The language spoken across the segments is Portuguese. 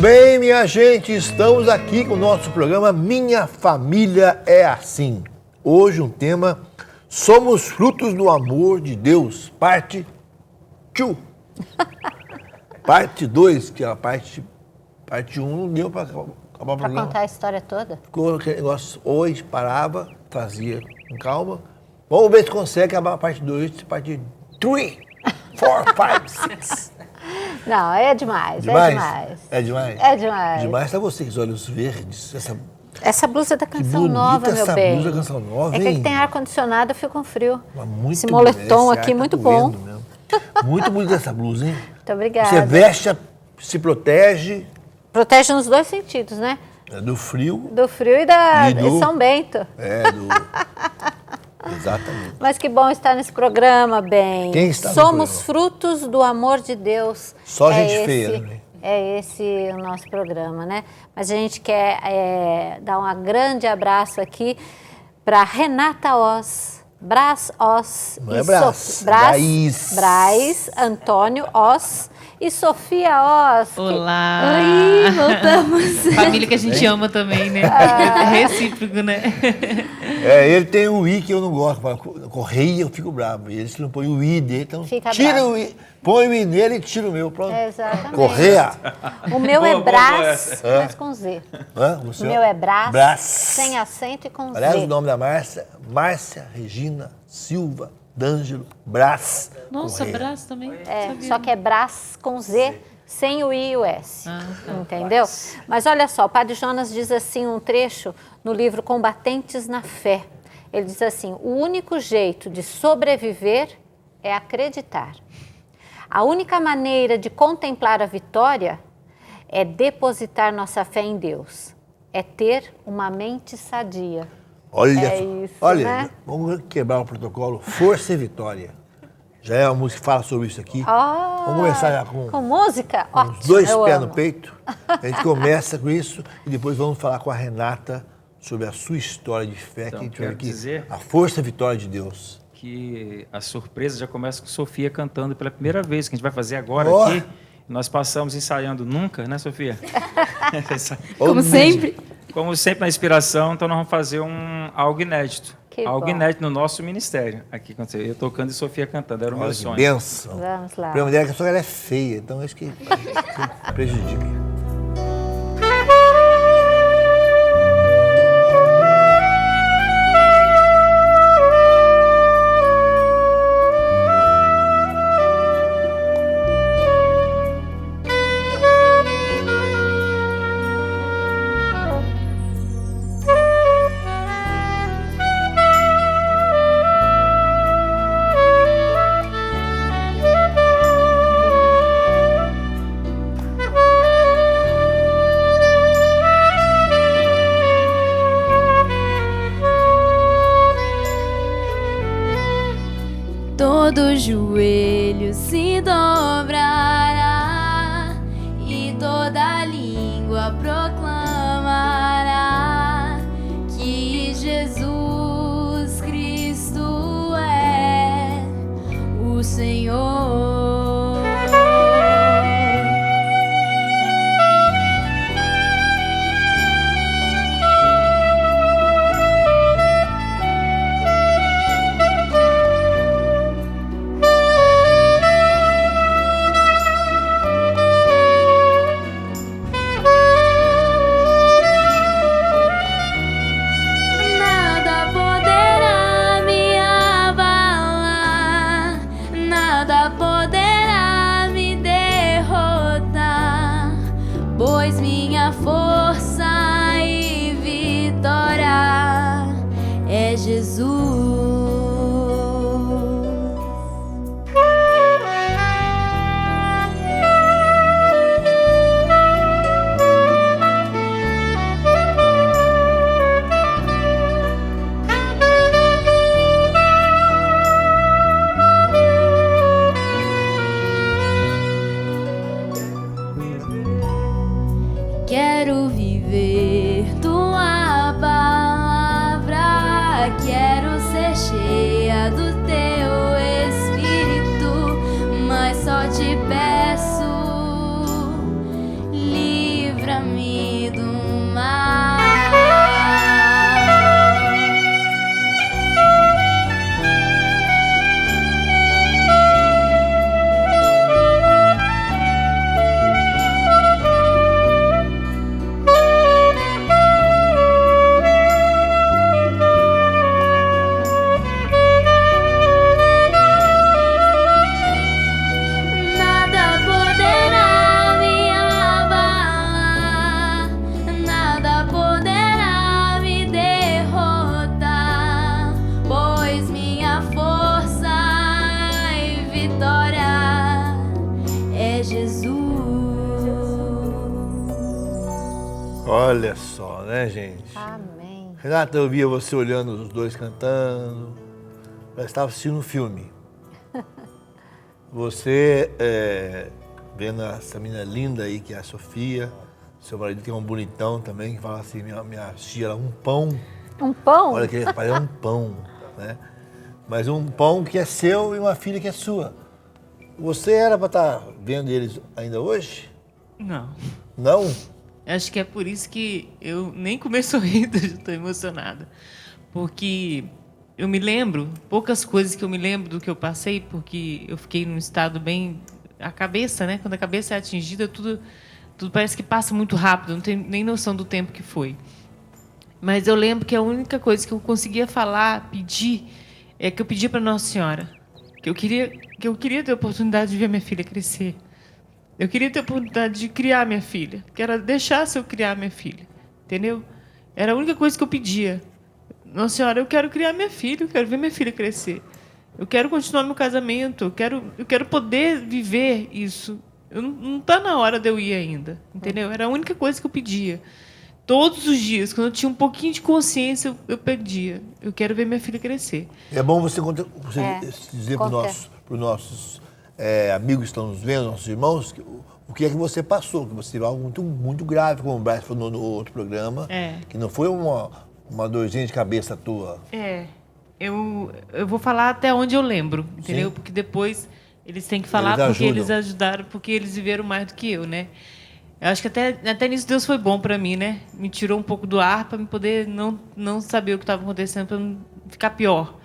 Bem, minha gente, estamos aqui com o nosso programa Minha Família é Assim. Hoje um tema, Somos Frutos do Amor de Deus, parte 2. Parte 2, que a parte 1 não deu para acabar o programa. Para contar a história toda? Ficou aquele negócio, hoje parava, fazia com calma. Vamos ver se consegue acabar a parte 2, parte 3, 4, 5, 6. Não, é demais, Demais? é demais. É demais? É demais. Demais tá você, com os olhos verdes, Essa blusa da Canção bonita Nova, meu essa bem. blusa da Canção Nova, É que hein? aqui tem ar-condicionado, eu fico com frio. Muito Esse moletom esse aqui, ar muito tá bom. doendo mesmo. Muito bonita essa blusa, hein? Muito obrigada. Você veste, se protege Protege nos dois sentidos, né? do frio. Do frio e de São Bento. Exatamente. Mas que bom estar nesse programa, bem. Quem está no Somos programa? frutos do amor de Deus. Só gente feia, né? É esse o nosso programa, né? Mas a gente quer dar um grande abraço aqui para Renata Oz, Brás Oz. Não é Brás, Braz. Braz, Antônio Oz e Sofia Oz. Olá! Oi, voltamos. Família que a gente ama também, né? É recíproco, né? Ele tem o I que eu não gosto. Correia, eu fico bravo. Ele se não põe o I dele, então Fica tira bravo. o I. Põe o I nele e tira o meu. Pronto. Exatamente. Correia. O meu é Boa, Brás, mas com Z. O O seu? meu é Brás, Brás. sem acento e com Aliás, Z. o nome da Márcia, Márcia Regina Silva D'Angelo Brás. Nossa, Correia. braço também. Só que é Brás com Z, sem o I e o S. Ah, tá. Entendeu? Mas olha só, o Padre Jonas diz assim, um trecho no livro Combatentes na Fé. Ele diz assim, o único jeito de sobreviver é acreditar. A única maneira de contemplar a vitória é depositar nossa fé em Deus. É ter uma mente sadia. Olha, É isso, olha, né? vamos quebrar o protocolo. Força e vitória. Já é uma música que fala sobre isso aqui. Ah, Vamos começar já com música? os Ótimo, 2 eu pés amo. no peito. A gente começa com isso e depois vamos falar com a Renata sobre a sua história de fé. Então, que a gente quero vai aqui, dizer- a força e vitória de Deus. Que a surpresa já começa com Sofia cantando pela primeira vez, que a gente vai fazer agora Ó. aqui. Nós passamos ensaiando nunca, né, Sofia? Como sempre. Como sempre na inspiração, então nós vamos fazer algo inédito. Que Algo bom. inédito no nosso ministério. Aqui, eu tocando e Sofia cantando, era o meu Olha que sonho. bênção. Vamos lá. O problema dela é que só ela é feia, então acho que prejudica. Todo joelho se dobrará e toda língua proclamará que Jesus Cristo é o Senhor. Nada poderá me abalar, nada poderá me derrotar, pois minha força e vitória é Jesus. Quero viver tua palavra, quero ser cheia do teu espírito, mas só te peço, livra-me vitória é Jesus. Olha só, né, gente? Amém. Renata, eu via você olhando os dois cantando. Eu estava assistindo um filme. Você vendo essa menina linda aí, que é a Sofia. Seu marido que é um bonitão também, que fala assim, minha tia era um pão. Um pão? Olha que ele é um pão, né? Mas um pão que é seu e uma filha que é sua. Você era para estar vendo eles ainda hoje? Não. Não? Acho que é por isso que eu nem começo a rir, já estou emocionada. Porque eu me lembro, poucas coisas que eu me lembro do que eu passei, porque eu fiquei num estado bem... A cabeça, né? Quando a cabeça é atingida, tudo parece que passa muito rápido, não tenho nem noção do tempo que foi. Mas eu lembro que a única coisa que eu conseguia falar, pedir, é que eu pedia para Nossa Senhora. Que eu queria ter a oportunidade de ver minha filha crescer. Eu queria ter a oportunidade de criar minha filha. Que ela deixasse eu criar minha filha. Entendeu? Era a única coisa que eu pedia. Nossa Senhora, eu quero criar minha filha, eu quero ver minha filha crescer. Eu quero continuar meu casamento, eu quero poder viver isso. Não está na hora de eu ir ainda, entendeu? Era a única coisa que eu pedia. Todos os dias, quando eu tinha um pouquinho de consciência, eu pedia. Eu quero ver minha filha crescer. É bom você dizer para conta. os nossos amigos que estão nos vendo, nossos irmãos, o que é que você passou, que você teve algo muito, muito grave, como o Braz falou no outro programa, que não foi uma dorzinha de cabeça tua. Eu vou falar até onde eu lembro, entendeu? Sim. Porque depois eles têm que falar Eles porque ajudam. eles ajudaram, porque eles viveram mais do que eu, né? Eu acho que até nisso Deus foi bom para mim, né? Me tirou um pouco do ar para me poder não saber o que estava acontecendo, para não ficar pior.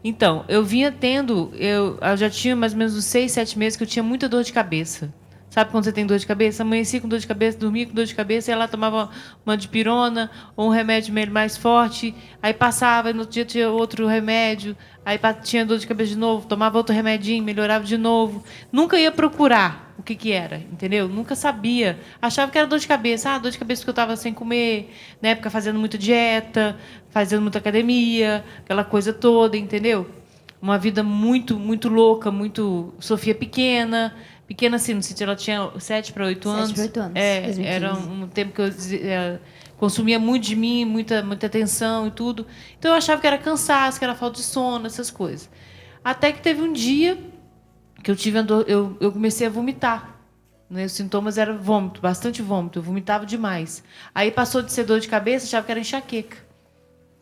Então, eu vinha tendo... Eu já tinha mais ou menos uns 6, 7 meses que eu tinha muita dor de cabeça. Sabe quando você tem dor de cabeça? Amanhecia com dor de cabeça, dormia com dor de cabeça, e ela tomava uma dipirona ou um remédio meio mais forte, aí passava, e no outro dia tinha outro remédio, aí tinha dor de cabeça de novo, tomava outro remedinho, melhorava de novo. Nunca ia procurar o que era, entendeu? Nunca sabia. Achava que era dor de cabeça. Dor de cabeça porque eu estava sem comer, na época fazendo muita dieta, fazendo muita academia, aquela coisa toda, entendeu? Uma vida muito, muito louca, muito... Sofia pequena assim, no sentido, ela tinha 7 para 8 anos. 7 para 8 anos, 2015. Era um tempo que eu consumia muito de mim, muita atenção e tudo. Então, eu achava que era cansaço, que era falta de sono, essas coisas. Até que teve um dia que eu comecei a vomitar. Né? Os sintomas eram vômito, bastante vômito. Eu vomitava demais. Aí passou de ser dor de cabeça, achava que era enxaqueca.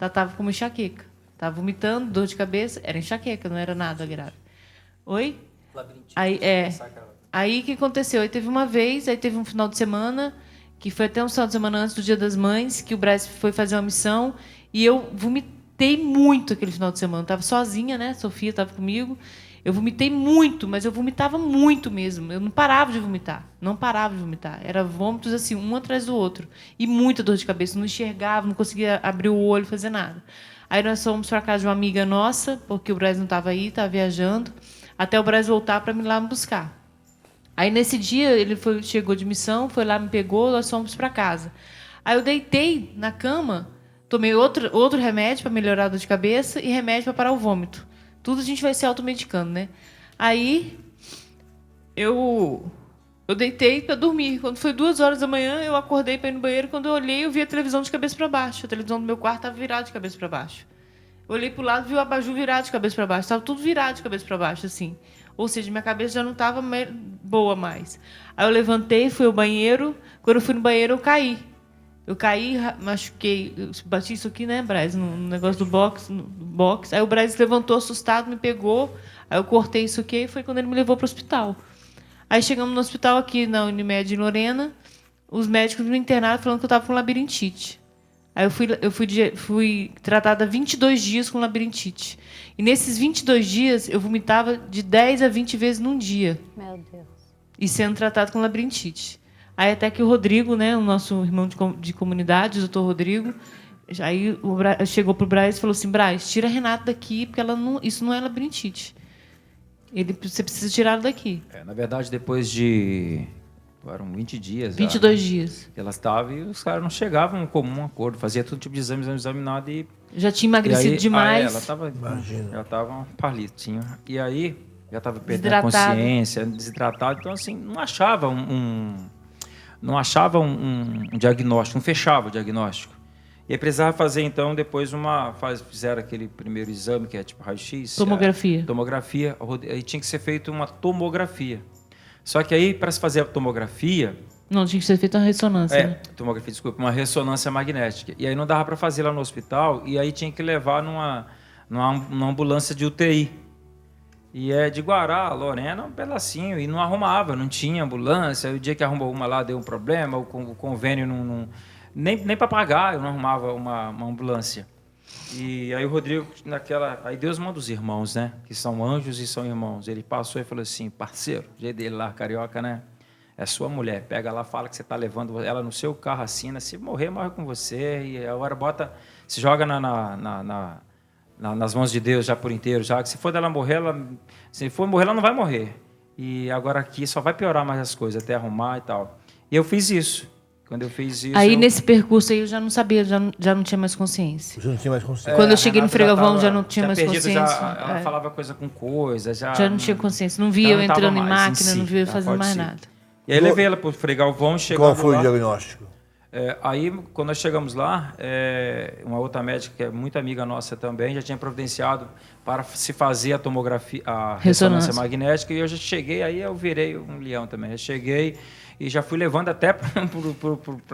Estava como enxaqueca. Estava vomitando, dor de cabeça, era enxaqueca, não era nada grave. Oi? Aí o que aconteceu? Aí teve uma vez, aí teve um final de semana, que foi até um final de semana antes do Dia das Mães, que o Braz foi fazer uma missão, e eu vomitei muito aquele final de semana. Eu estava sozinha, né? Sofia estava comigo. Eu vomitei muito, mas eu vomitava muito mesmo. Eu não parava de vomitar. Não parava de vomitar. Era vômitos assim, um atrás do outro. E muita dor de cabeça. Não enxergava, não conseguia abrir o olho, fazer nada. Aí nós fomos para a casa de uma amiga nossa, porque o Braz não estava aí, estava viajando, até o Braz voltar para me lá me buscar. Aí, nesse dia, ele chegou de missão, foi lá, me pegou, nós fomos para casa. Aí eu deitei na cama, tomei outro remédio para melhorar a dor de cabeça e remédio para parar o vômito. Tudo a gente vai se automedicando, né? Aí eu deitei para dormir. Quando foi 2 horas da manhã, eu acordei para ir no banheiro. Quando eu olhei, eu vi a televisão de cabeça para baixo. A televisão do meu quarto estava virada de cabeça para baixo. Eu olhei para o lado e vi o abajur virado de cabeça para baixo. Estava tudo virado de cabeça para baixo, assim. Ou seja, minha cabeça já não estava boa mais. Aí eu levantei, fui ao banheiro. Quando eu fui no banheiro, eu caí. Eu caí, machuquei, eu bati isso aqui, né, Braz, no negócio do box. Aí o Braz levantou assustado, me pegou. Aí eu cortei isso aqui e foi quando ele me levou para o hospital. Aí chegamos no hospital aqui na Unimed em Lorena. Os médicos me internaram falando que eu estava com labirintite. Aí eu fui tratada 22 dias com labirintite. E nesses 22 dias, eu vomitava de 10 a 20 vezes num dia. Meu Deus. E sendo tratado com labirintite. Aí até que o Rodrigo, né, o nosso irmão de comunidade, o doutor Rodrigo, aí chegou para o Braz e falou assim, Braz, tira a Renata daqui, porque isso não é labirintite. Você precisa tirar ela daqui. Na verdade, depois de... Foram 20 dias. 22 dias. Elas estavam e os caras não chegavam a um acordo. Fazia todo tipo de exame nada e... Já tinha emagrecido demais. Ela estava um palitinho. E aí, já estava perdendo a consciência, desidratado. Então, assim, não achava um diagnóstico, não fechava o diagnóstico. E aí precisava fazer, então, depois fizeram aquele primeiro exame, que é tipo raio-x. Tomografia. Aí tinha que ser feita uma tomografia. Só que aí, para se fazer a tomografia... Não, tinha que ser feita uma ressonância. Né? Tomografia, desculpa, uma ressonância magnética. E aí não dava para fazer lá no hospital, e aí tinha que levar numa ambulância de UTI. E de Guará, Lorena, um pedacinho, e não arrumava, não tinha ambulância. O dia que arrumou uma lá deu um problema, o convênio nem para pagar, eu não arrumava uma ambulância. E aí o Rodrigo, aí Deus manda os irmãos, né? Que são anjos e são irmãos. Ele passou e falou assim, parceiro, o jeito dele lá, carioca, né? É sua mulher, pega lá, fala que você está levando ela no seu carro, assina, se morrer, morre com você. E agora se joga nas mãos de Deus já por inteiro, já que se for dela morrer, ela não vai morrer. E agora aqui só vai piorar mais as coisas, até arrumar e tal. E eu fiz isso. Quando eu fiz isso... Aí, nesse percurso aí, eu já não sabia, já não tinha mais consciência. Você não tinha mais consciência? Quando eu cheguei no Fregalvão, já não tinha mais consciência. Ela falava coisa com coisa, já não tinha consciência. Não via eu entrando em máquina, não via eu fazendo mais nada. E aí, levei ela para o Fregalvão, Qual foi o diagnóstico? Aí, quando nós chegamos lá, uma outra médica, que é muito amiga nossa também, já tinha providenciado para se fazer a tomografia, a ressonância magnética, e eu já cheguei, aí eu virei um leão também. Eu cheguei e já fui levando até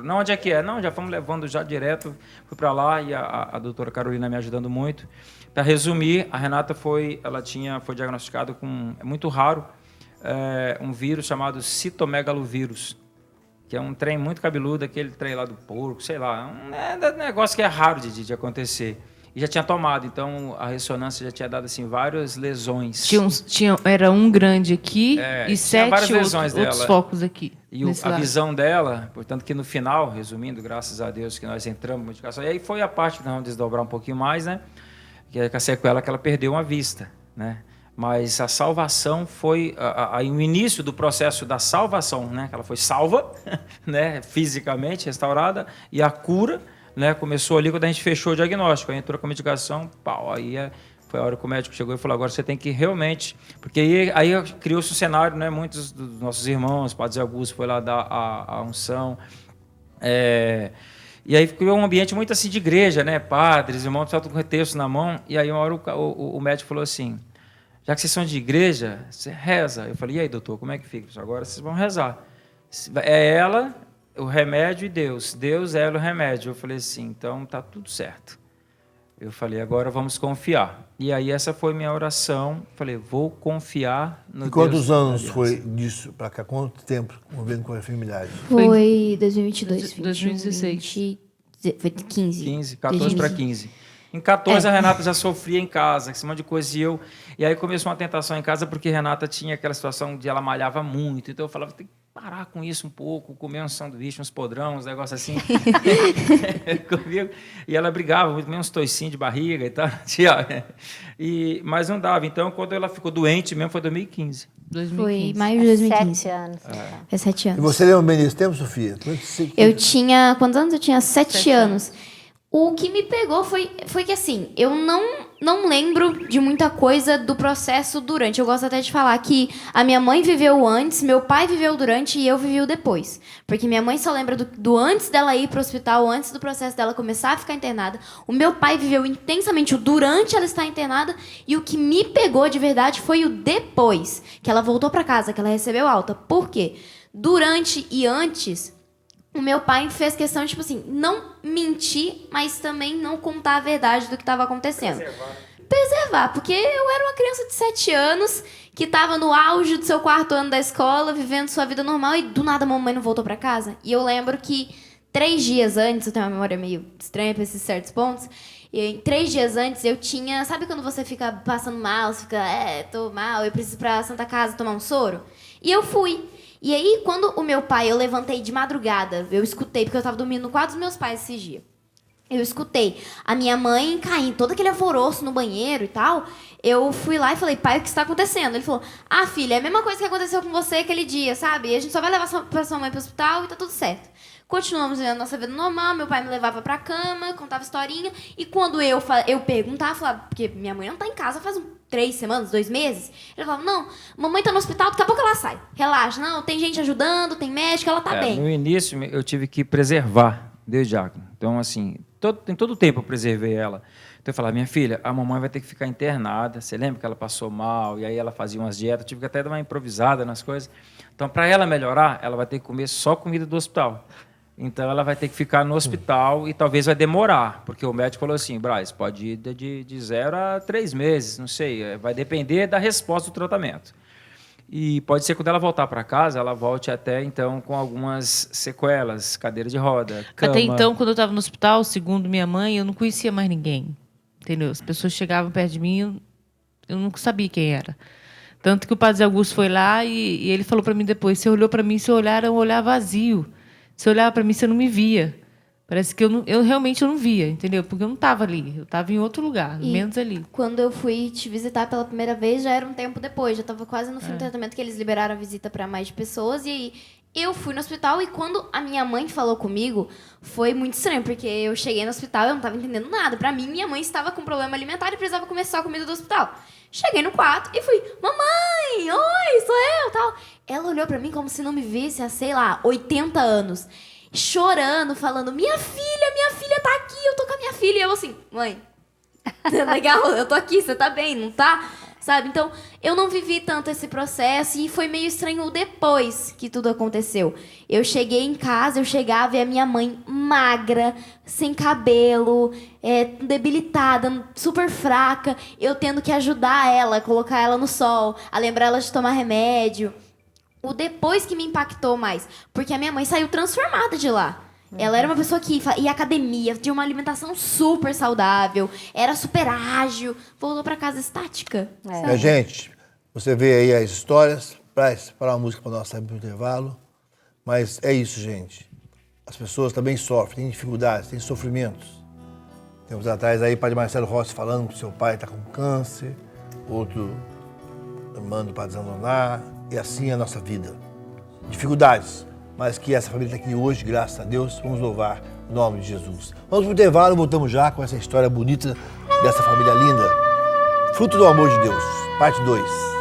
não, onde é que é? Não, já fomos levando já direto, fui para lá, e a doutora Carolina me ajudando muito. Para resumir, a Renata foi diagnosticada com, é muito raro, um vírus chamado citomegalovírus, que é um trem muito cabeludo, aquele trem lá do porco, sei lá, um negócio que é raro de acontecer. E já tinha tomado, então a ressonância já tinha dado assim, várias lesões. Era um grande aqui e 7 outros focos aqui. E a visão dela, portanto, que no final, resumindo, graças a Deus que nós entramos em modificação, e aí foi a parte que nós vamos desdobrar um pouquinho mais, né? Que é com a sequela que ela perdeu uma vista, né? Mas a salvação foi o início do processo da salvação, né? Que ela foi salva, né? Fisicamente restaurada, e a cura, né? Começou ali quando a gente fechou o diagnóstico, aí entrou com a medicação, aí foi a hora que o médico chegou e falou, agora você tem que realmente... Porque aí criou-se o cenário, né? Muitos dos nossos irmãos, Padre Zé Augusto foi lá dar a unção, e aí criou um ambiente muito assim de igreja, né? Padres, irmãos, com o texto na mão, e aí uma hora o médico falou assim, já que vocês são de igreja, você reza. Eu falei, e aí, doutor, como é que fica? Agora vocês vão rezar. É ela, o remédio, e Deus. Deus é ela, o remédio. Eu falei assim, então tá tudo certo. Eu falei, agora vamos confiar. E aí essa foi minha oração. Falei, vou confiar no Deus. E quantos anos foi disso para cá? Quanto tempo convivendo com a familiares? Foi 2022. 2016. Foi 15. 14 para 15. Em 14, a Renata já sofria em casa, esse monte de coisa, e aí começou uma tentação em casa, porque a Renata tinha aquela situação de ela malhava muito, então eu falava, tem que parar com isso um pouco, comer um sanduíche, uns podrão, uns negócios assim. Comigo. E ela brigava, comia uns toicinhos de barriga e tal. Mas não dava. Então, quando ela ficou doente mesmo, foi 2015. Foi maio de 2015. 7 anos. É 7 anos. E você lembra bem desse tempo, Sofia? Eu tinha... Quantos anos eu tinha? 7 anos. O que me pegou foi que, assim, eu não lembro de muita coisa do processo durante. Eu gosto até de falar que a minha mãe viveu antes, meu pai viveu durante e eu vivi o depois. Porque minha mãe só lembra do antes dela ir pro hospital, antes do processo dela começar a ficar internada. O meu pai viveu intensamente o durante ela estar internada, e o que me pegou de verdade foi o depois, que ela voltou para casa, que ela recebeu alta. Por quê? Durante e antes... O meu pai fez questão de, tipo assim, não mentir, mas também não contar a verdade do que estava acontecendo. Preservar, porque eu era uma criança de 7 anos que estava no auge do seu 4º ano da escola, vivendo sua vida normal, e do nada a mamãe não voltou para casa. E eu lembro que 3 dias antes, eu tenho uma memória meio estranha para esses certos pontos, e 3 dias antes eu tinha... Sabe quando você fica passando mal, você fica, tô mal, eu preciso ir pra Santa Casa tomar um soro? E eu fui. E aí, quando o meu pai, eu levantei de madrugada, eu escutei, porque eu tava dormindo no quarto dos meus pais esse dia. Eu escutei a minha mãe caindo, todo aquele alvoroço no banheiro e tal. Eu fui lá e falei, pai, o que está acontecendo? Ele falou, filha, é a mesma coisa que aconteceu com você aquele dia, sabe? E a gente só vai levar sua mãe pro hospital e tá tudo certo. Continuamos vivendo a nossa vida normal, meu pai me levava pra cama, contava historinha. E quando eu perguntava, falava, porque minha mãe não tá em casa faz um 3 semanas, 2 meses. Ele falava, não, mamãe tá no hospital, daqui a pouco ela sai. Relaxa, não, tem gente ajudando, tem médico, ela tá bem. No início, eu tive que preservar, Deus diácono. Então, assim, em todo o tempo eu preservei ela. Então, eu falava, minha filha, a mamãe vai ter que ficar internada. Você lembra que ela passou mal, e aí ela fazia umas dietas, eu tive que até dar uma improvisada nas coisas. Então, para ela melhorar, ela vai ter que comer só comida do hospital. Então, ela vai ter que ficar no hospital e talvez vai demorar, porque o médico falou assim, Braz, pode ir de 0 a 3 meses, não sei, vai depender da resposta do tratamento. E pode ser que quando ela voltar para casa, ela volte até, então, com algumas sequelas, cadeira de roda, cama. Até então, quando eu estava no hospital, segundo minha mãe, eu não conhecia mais ninguém, entendeu? As pessoas chegavam perto de mim, eu não sabia quem era. Tanto que o padre Augusto foi lá e ele falou para mim depois, você olhou para mim, seu olhar era um olhar vazio. Você olhava para mim, você não me via. Parece que eu realmente não via, entendeu? Porque eu não estava ali, eu estava em outro lugar, menos ali. Quando eu fui te visitar pela primeira vez, já era um tempo depois, já estava quase no fim do tratamento, que eles liberaram a visita para mais pessoas. E aí eu fui no hospital e quando a minha mãe falou comigo, foi muito estranho, porque eu cheguei no hospital e eu não estava entendendo nada. Para mim, minha mãe estava com problema alimentar e precisava comer só a comida do hospital. Cheguei no quarto e fui, mamãe, oi, sou eu, tal. Ela olhou pra mim como se não me visse há, sei lá, 80 anos. Chorando, falando, minha filha tá aqui, eu tô com a minha filha. E eu assim, mãe, legal, eu tô aqui, você tá bem, não tá? Sabe? Então, eu não vivi tanto esse processo e foi meio estranho depois que tudo aconteceu. Eu cheguei em casa, eu chegava e a minha mãe magra, sem cabelo, debilitada, super fraca, eu tendo que ajudar ela, colocar ela no sol, a lembrar ela de tomar remédio. O depois que me impactou mais, porque a minha mãe saiu transformada de lá. Ela era uma pessoa que ia à academia, tinha uma alimentação super saudável, era super ágil, voltou para casa estática. Gente, você vê aí as histórias, para uma música para nós sair para o intervalo, mas é isso, gente. As pessoas também sofrem, têm dificuldades, têm sofrimentos. Temos atrás aí o padre Marcelo Rossi falando que seu pai está com câncer, outro manda para desabonar, e assim é a nossa vida. Dificuldades. Mas que essa família está aqui hoje, graças a Deus, vamos louvar o nome de Jesus. Vamos para o intervalo, voltamos já com essa história bonita dessa família linda. Fruto do amor de Deus, parte 2.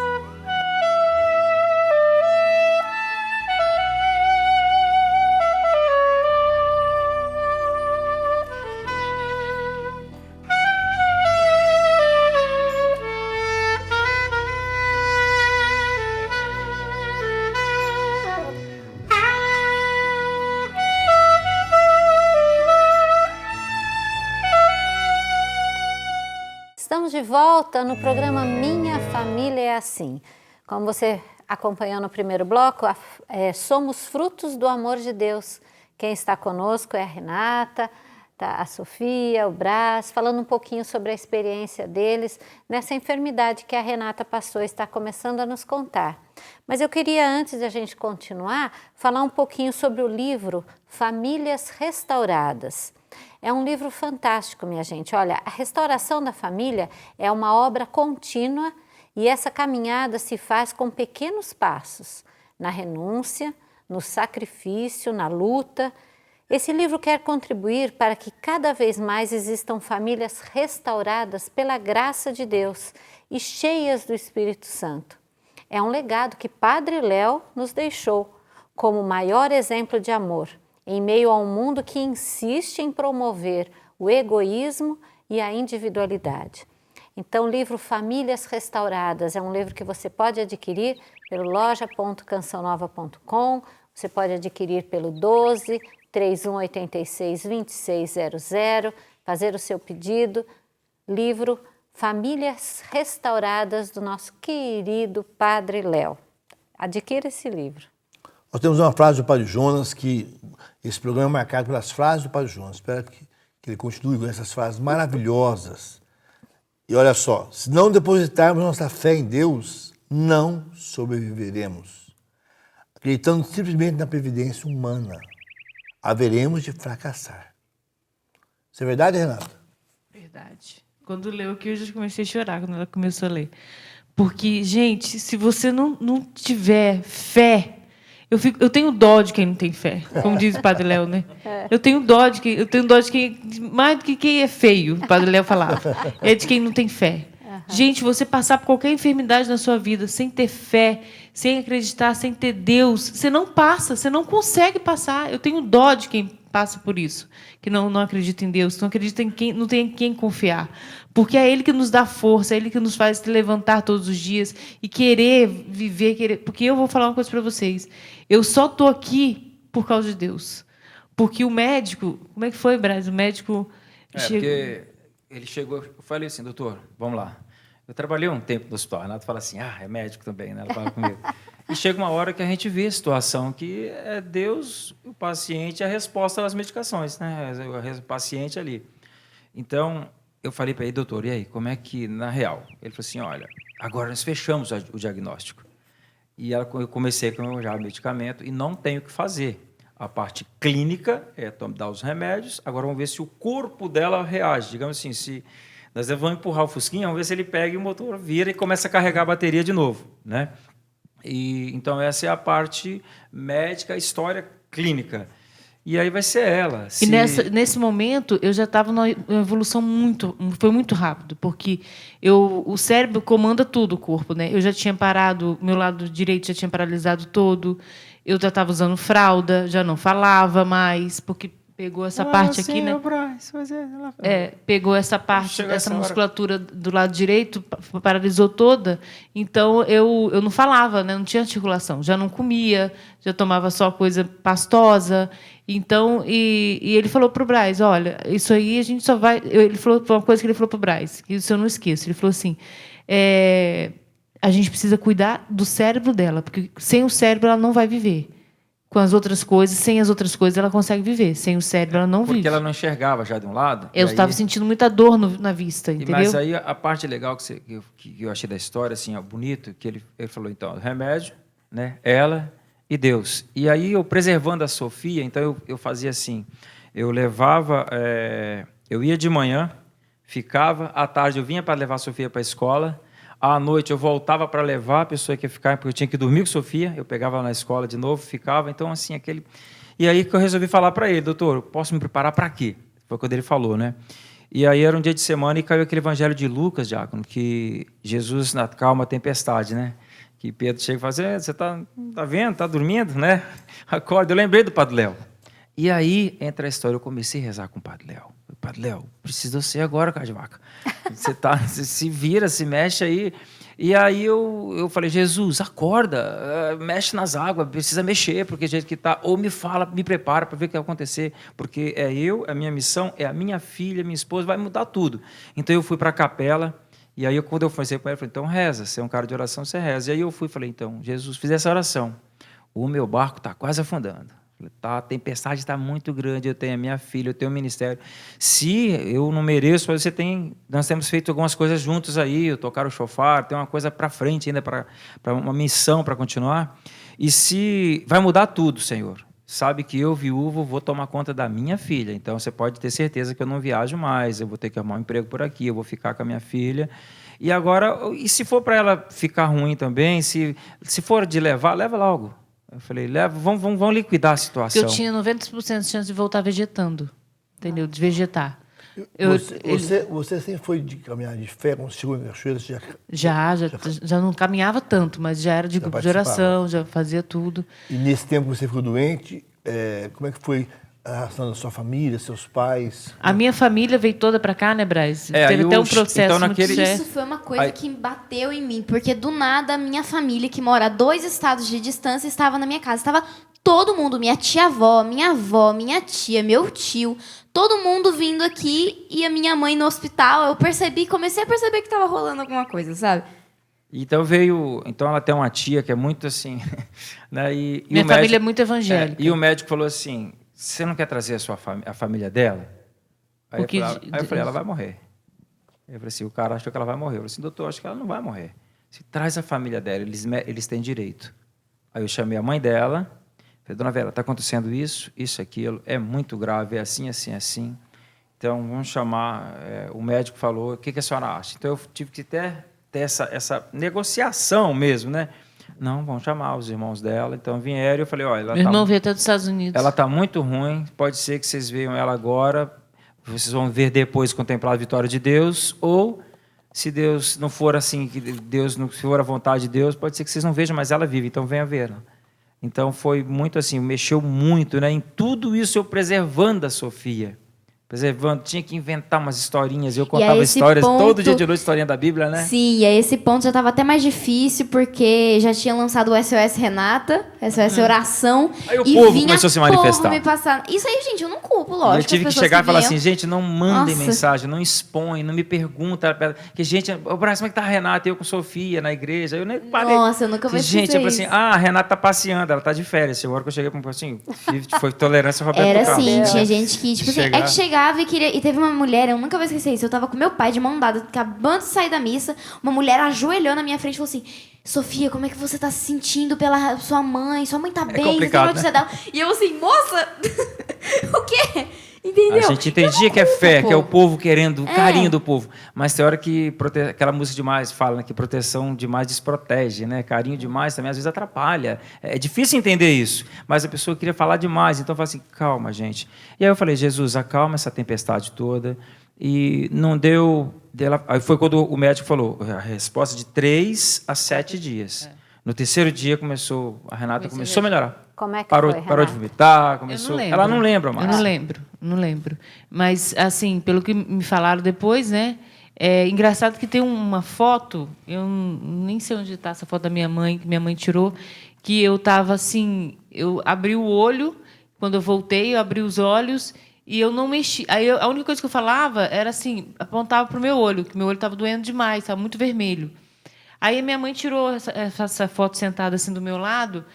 Estamos de volta no programa Minha Família é Assim. Como você acompanhou no primeiro bloco, somos frutos do amor de Deus. Quem está conosco é a Renata, a Sofia, o Brás, falando um pouquinho sobre a experiência deles nessa enfermidade que a Renata passou e está começando a nos contar. Mas eu queria, antes de a gente continuar, falar um pouquinho sobre o livro Famílias Restauradas. É um livro fantástico, minha gente. Olha, a restauração da família é uma obra contínua e essa caminhada se faz com pequenos passos, na renúncia, no sacrifício, na luta. Esse livro quer contribuir para que cada vez mais existam famílias restauradas pela graça de Deus e cheias do Espírito Santo. É um legado que Padre Léo nos deixou como o maior exemplo de amor, em meio a um mundo que insiste em promover o egoísmo e a individualidade. Então, o livro Famílias Restauradas é um livro que você pode adquirir pelo loja.cançãonova.com, você pode adquirir pelo 12 3186 2600, fazer o seu pedido. Livro Famílias Restauradas do nosso querido Padre Léo. Adquira esse livro. Nós temos uma frase do Padre Jonas, que esse programa é marcado pelas frases do Padre Jonas. Espero que ele continue com essas frases maravilhosas. E olha só, se não depositarmos nossa fé em Deus, não sobreviveremos. Acreditando simplesmente na previdência humana, haveremos de fracassar. Isso é verdade, Renata? Verdade. Quando leu aqui, eu já comecei a chorar quando ela começou a ler. Porque, gente, se você não tiver fé, eu tenho dó de quem não tem fé, como diz o Padre Léo, né? Eu tenho dó de quem, mais do que quem é feio, o Padre Léo falava. É de quem não tem fé. Gente, você passar por qualquer enfermidade na sua vida sem ter fé, sem acreditar, sem ter Deus, você não passa, você não consegue passar. Eu tenho dó de quem passa por isso, que não acredita em Deus, que não acredita em quem, não tem em quem confiar. Porque é Ele que nos dá força, é Ele que nos faz se levantar todos os dias e querer viver. Porque eu vou falar uma coisa para vocês. Eu só estou aqui por causa de Deus. Porque o médico... Como é que foi, Braz? O médico... Porque ele chegou... Eu falei assim, doutor, vamos lá. Eu trabalhei um tempo no hospital. A Renata fala assim, é médico também, né? Ela fala comigo. E chega uma hora que a gente vê a situação que é Deus, o paciente, a resposta às medicações, né? O paciente ali. Então, eu falei para ele, doutor, e aí, como é que, na real? Ele falou assim, olha, agora nós fechamos o diagnóstico. E eu comecei a tomar o medicamento e não tenho o que fazer. A parte clínica é dar os remédios, agora vamos ver se o corpo dela reage. Digamos assim, se nós vamos empurrar o Fusquinha, vamos ver se ele pega e o motor vira e começa a carregar a bateria de novo, né? Então, essa é a parte médica, história clínica. E aí vai ser ela. E nesse momento, eu já estava numa evolução foi muito rápido, porque o cérebro comanda tudo o corpo, né? Eu já tinha parado, meu lado direito já tinha paralisado todo, eu já estava usando fralda, já não falava mais, porque pegou essa parte aqui, né? Pegou essa parte, essa musculatura do lado direito, paralisou toda. Então, eu não falava, né? Não tinha articulação. Já não comia, já tomava só coisa pastosa. Então, e ele falou para o Braz, olha, isso aí a gente só vai... Ele falou uma coisa que ele falou para o Braz, que isso eu não esqueço. Ele falou assim, a gente precisa cuidar do cérebro dela, porque sem o cérebro ela não vai viver. Com as outras coisas, sem as outras coisas, ela consegue viver. Sem o cérebro, ela não vive. Porque ela não enxergava já de um lado. Eu estava sentindo muita dor na vista, entendeu? Mas aí a parte legal que eu achei da história, assim, bonito, que ele falou, então, remédio, né, ela e Deus. E aí, eu preservando a Sofia, então eu fazia assim, eu levava, eu ia de manhã, ficava, à tarde eu vinha para levar a Sofia para a escola, à noite eu voltava para levar a pessoa que ia ficar, porque eu tinha que dormir com a Sofia, eu pegava na escola de novo, ficava, então assim, aquele... E aí que eu resolvi falar para ele, doutor, posso me preparar para quê? Foi quando ele falou, né? E aí era um dia de semana e caiu aquele evangelho de Lucas, diácono, que Jesus na calma tempestade, né? Que Pedro chega e fala assim, você tá vendo, tá dormindo, né? Acorda, eu lembrei do Padre Léo. E aí entra a história, eu comecei a rezar com o Padre Léo. Padre Léo, precisa você agora, cara de vaca. Você se vira, se mexe aí. E aí eu falei, Jesus, acorda, mexe nas águas, precisa mexer, porque o jeito que está, ou me fala, me prepara para ver o que vai acontecer, porque a minha missão, é a minha filha, minha esposa, vai mudar tudo. Então eu fui para a capela, e aí quando eu fui com ele, eu falei, então reza, você é um cara de oração, você reza. E aí eu fui e falei, então, Jesus, fiz essa oração, o meu barco está quase afundando. A tempestade está muito grande, eu tenho a minha filha, eu tenho o ministério. Se eu não mereço, nós temos feito algumas coisas juntos aí, eu tocar o chofar, tem uma coisa para frente ainda, para uma missão para continuar. E se vai mudar tudo, Senhor. Sabe que eu, viúvo, vou tomar conta da minha filha. Então, você pode ter certeza que eu não viajo mais, eu vou ter que arrumar um emprego por aqui, eu vou ficar com a minha filha. E agora, e se for para ela ficar ruim também, se for de levar, leva logo. Eu falei, vamos liquidar a situação. Eu tinha 90% de chance de voltar vegetando, entendeu? De vegetar. Você sempre foi de caminhar de fé, quando chegou em Cachoeira? Já não caminhava tanto, mas já era de grupo de oração, já fazia tudo. E nesse tempo que você ficou doente, como é que foi a relação da sua família, seus pais? A minha família veio toda para cá, né, Braz? Teve até um processo então, muito sério. Isso foi uma coisa que bateu em mim, porque do nada a minha família, que mora a 2 estados de distância, estava na minha casa. Estava todo mundo, minha tia-avó, minha avó, minha tia, meu tio, todo mundo vindo aqui e a minha mãe no hospital. Eu comecei a perceber que estava rolando alguma coisa, sabe? Então ela tem uma tia que é muito assim, né? Minha família é muito evangélica. E o médico falou assim, você não quer trazer a família dela? Aí eu falei, ela vai morrer. Eu falei assim, o cara achou que ela vai morrer. Eu falei assim, doutor, acho que ela não vai morrer. Você traz a família dela, eles têm direito. Aí eu chamei a mãe dela, falei, dona Vera, está acontecendo isso, aquilo, é muito grave, é assim, assim, assim. Então, vamos chamar, o médico falou, o que a senhora acha? Então, eu tive que ter essa negociação mesmo, né? Não, vão chamar os irmãos dela. Então, vieram e eu falei, olha... Meu irmão veio até dos Estados Unidos. Ela está muito ruim, pode ser que vocês vejam ela agora, vocês vão ver depois contemplar a vitória de Deus, ou Se Deus não for assim, que Deus não for a vontade de Deus, pode ser que vocês não vejam, mas ela vive, então venha ver. Então foi muito assim, mexeu muito, né? Em tudo isso eu preservando a Sofia. Preservando, tinha que inventar umas historinhas. Eu contava histórias todo dia de noite, historinha da Bíblia, né? Sim, e a esse ponto já estava até mais difícil, porque já tinha lançado o SOS Renata, SOS Oração. Aí o povo começou a se manifestar. Me passar. Isso aí, gente, eu não culpo, lógico. Eu tive que chegar e falar assim, gente, não mandem mensagem, não expõem, não me perguntem. Que, gente, o Braz, como é que tá a Renata? Eu com Sofia na igreja. Eu nem parei. Nossa, eu nunca vi isso. Gente, eu falei assim, a Renata tá passeando, ela tá de férias. Agora que eu cheguei para assim, foi tolerância Roberto Era Carlos. assim, tinha gente que, tipo assim, é que chegava e queria. E teve uma mulher, eu nunca vou esquecer isso. Eu tava com meu pai de mão dada, acabando de sair da missa. Uma mulher ajoelhou na minha frente e falou assim: Sofia, como é que você tá se sentindo pela sua mãe? Sua mãe tá bem, complicado, você tem notícia dela. E eu assim, moça, o quê? Entendeu? A gente entendia que é fé, que é o povo querendo o carinho do povo. Mas tem hora que aquela música demais fala, né, que proteção demais desprotege, né? Carinho demais também às vezes atrapalha. É difícil entender isso, mas a pessoa queria falar demais. Então eu falei assim, calma, gente. E aí eu falei, Jesus, acalma essa tempestade toda. E não deu... Aí foi quando o médico falou, a resposta de 3 a 7 dias. No terceiro dia a Renata começou a melhorar. Como é que parou, foi, Renata? Parou de vomitar, começou... Ela não lembra mais. Eu não lembro. Mas, assim, pelo que me falaram depois, né? É engraçado que tem uma foto, eu nem sei onde está essa foto da minha mãe, que minha mãe tirou, que eu estava assim, eu abri o olho, quando eu voltei, eu abri os olhos e eu não mexi. Aí a única coisa que eu falava era assim, apontava para o meu olho, que meu olho estava doendo demais, estava muito vermelho. Aí a minha mãe tirou essa foto sentada assim do meu lado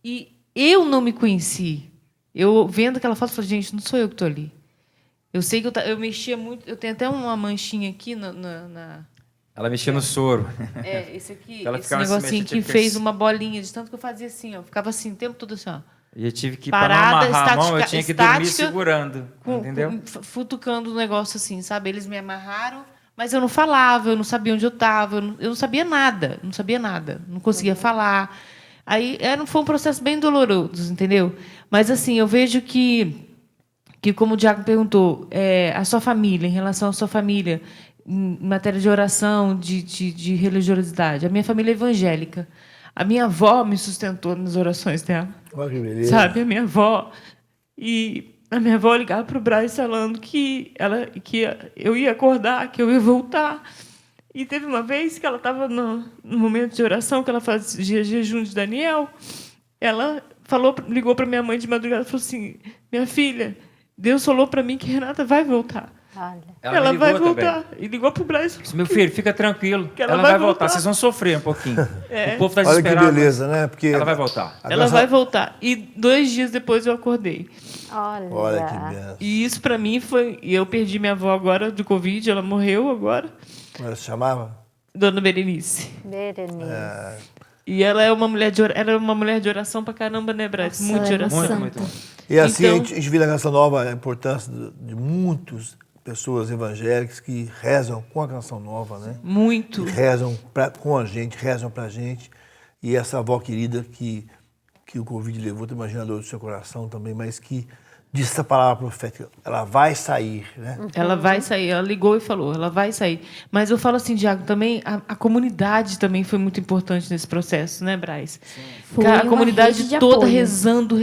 e eu não me conheci. Eu vendo aquela foto, falei, gente, não sou eu que estou ali. Eu sei que eu mexia muito. Eu tenho até uma manchinha aqui na... Ela mexia no soro. Esse aqui, ela esse negocinho que fez uma bolinha, de tanto que eu fazia assim, ó. Ficava assim o tempo todo assim, ó. E eu tive que, parada, para não amarrar a mão, eu tinha que dormir segurando. Entendeu? Futucando o negócio assim, sabe? Eles me amarraram, mas eu não falava, eu não sabia onde eu estava, eu não sabia nada, não conseguia falar. Aí foi um processo bem doloroso, entendeu? Mas assim, eu vejo que como o Diaco perguntou, a sua família, em relação à sua família, em matéria de oração, de religiosidade, a minha família é evangélica. A minha avó me sustentou nas orações dela. Olha que beleza. Sabe, a minha avó. E a minha avó ligava para o Braz falando que eu ia acordar, que eu ia voltar. E teve uma vez que ela estava no momento de oração, que ela fazia jejum de Daniel, ela ligou para minha mãe de madrugada e falou assim, minha filha, Deus falou para mim que Renata vai voltar. Olha. Ela vai voltar. Também. E ligou para o Braz. Meu filho, fica tranquilo. Ela vai voltar. Vocês vão sofrer um pouquinho. O povo está desesperado. Olha que beleza, né? Porque ela vai voltar. Ela vai voltar. E 2 dias depois eu acordei. Olha que beleza. E isso para mim foi... E eu perdi minha avó agora do Covid. Ela morreu agora. Como ela se chamava? Dona Berenice. E ela é uma mulher de oração pra caramba, né, Braz? Muito de oração. Muito. E assim a gente vê na Canção Nova a importância de muitas pessoas evangélicas que rezam com a Canção Nova, né? Muito. Que rezam com a gente, rezam pra gente. E essa avó querida que o Covid levou, tu imagina a dor do seu coração também, mas que disse essa palavra profética, ela vai sair, né? Ela vai sair, ela ligou e falou, ela vai sair. Mas eu falo assim, Diago, também, a comunidade também foi muito importante nesse processo, né, Braz? A comunidade toda rezando.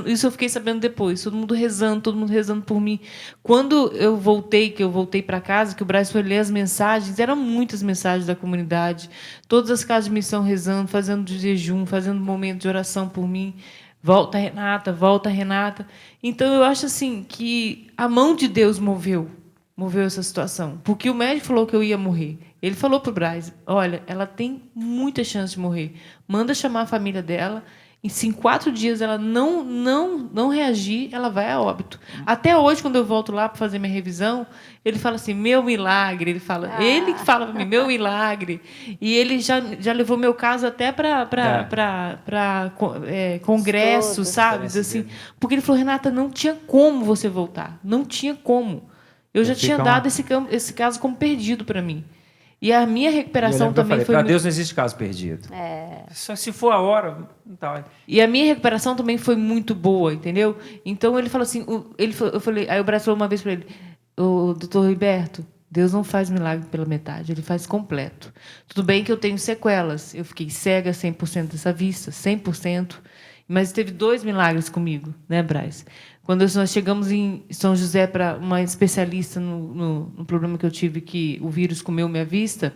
Isso eu fiquei sabendo depois, todo mundo rezando por mim. Quando eu voltei para casa, que o Braz foi ler as mensagens, eram muitas mensagens da comunidade, todas as casas de missão rezando, fazendo jejum, fazendo momento de oração por mim. Volta, Renata. Então, eu acho assim que a mão de Deus moveu essa situação. Porque o médico falou que eu ia morrer. Ele falou para o Braz, olha, ela tem muita chance de morrer. Manda chamar a família dela. E se em 4 dias ela não reagir, ela vai a óbito. Até hoje, quando eu volto lá para fazer minha revisão, ele fala assim, meu milagre. Ele que fala para mim, meu milagre. E ele já levou meu caso até para congresso, Todos, sabe? Assim, porque ele falou, Renata, não tinha como você voltar. Não tinha como. Eu já tinha dado esse caso como perdido para mim. E a minha recuperação também foi... Para Deus não existe caso perdido. Só se for a hora... Tá. E a minha recuperação também foi muito boa, entendeu? Então, ele falou assim... aí o Braz falou uma vez para ele, o doutor Roberto, Deus não faz milagre pela metade, Ele faz completo. Tudo bem que eu tenho sequelas. Eu fiquei cega 100% dessa vista, 100%. Mas teve 2 milagres comigo, né, Braz? Quando nós chegamos em São José para uma especialista no problema que eu tive, que o vírus comeu minha vista,